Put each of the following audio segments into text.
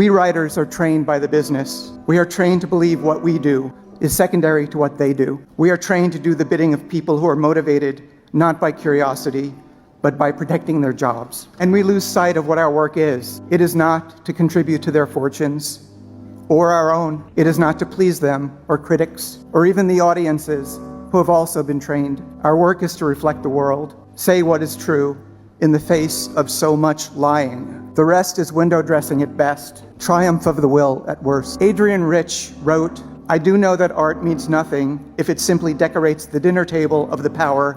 We writers are trained by the business. We are trained to believe what we do is secondary to what they do. We are trained to do the bidding of people who are motivated not by curiosity, but by protecting their jobs. And we lose sight of what our work is. It is not to contribute to their fortunes or our own. It is not to please them or critics or even the audiences who have also been trained. Our work is to reflect the world, say what is true in the face of so much lying. The rest is window dressing at best, triumph of the will at worst. Adrian Rich wrote, "I do know that art means nothing if it simply decorates the dinner table of the power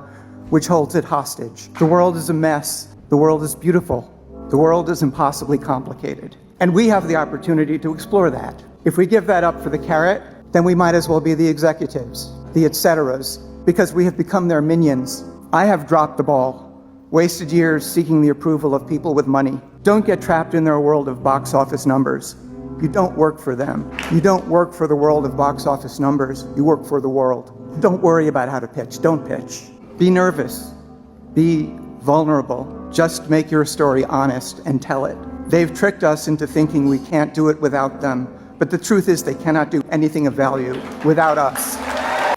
which holds it hostage. The world is a mess. The world is beautiful. The world is impossibly complicated." And we have the opportunity to explore that. If we give that up for the carrot, then we might as well be the executives, the et ceteras, because we have become their minions. I have dropped the ball, wasted years seeking the approval of people with money. Don't get trapped in their world of box office numbers. You don't work for them. You don't work for the world of box office numbers. You work for the world. Don't worry about how to pitch. Don't pitch. Be nervous. Be vulnerable. Just make your story honest and tell it. They've tricked us into thinking we can't do it without them, but the truth is they cannot do anything of value without us.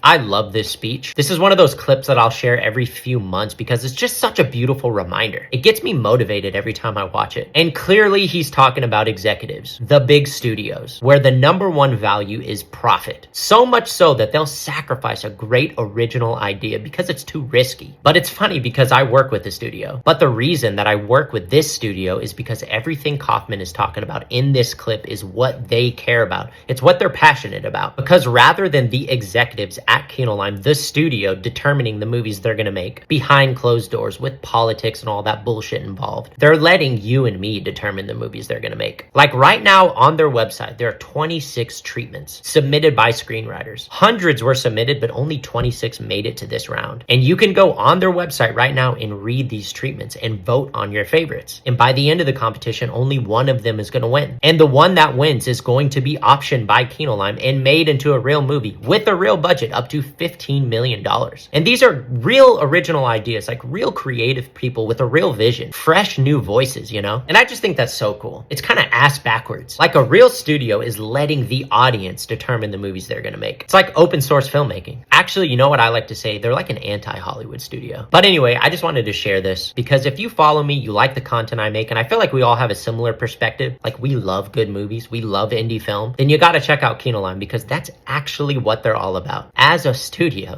I love this speech. This is one of those clips that I'll share every few months because it's just such a beautiful reminder. It gets me motivated every time I watch it. And clearly he's talking about executives, the big studios, where the number one value is profit. So much so that they'll sacrifice a great original idea because it's too risky. But it's funny because I work with the studio. But the reason that I work with this studio is because everything Kaufman is talking about in this clip is what they care about. It's what they're passionate about. Because rather than the executives at Kino Lime, the studio, determining the movies they're gonna make behind closed doors with politics and all that bullshit involved, they're letting you and me determine the movies they're gonna make. Like right now on their website, there are 26 treatments submitted by screenwriters. Hundreds were submitted, but only 26 made it to this round. And you can go on their website right now and read these treatments and vote on your favorites. And by the end of the competition, only one of them is gonna win. And the one that wins is going to be optioned by Kino Lime and made into a real movie with a real budget up to $15 million. And these are real original ideas, like real creative people with a real vision, fresh new voices, you know? And I just think that's so cool. It's kind of ass backwards. Like a real studio is letting the audience determine the movies they're gonna make. It's like open source filmmaking. Actually, you know what I like to say? They're like an anti-Hollywood studio. But anyway, I just wanted to share this because if you follow me, you like the content I make, and I feel like we all have a similar perspective. Like we love good movies, we love indie film, then you gotta check out Kino Lime because that's actually what they're all about as a studio.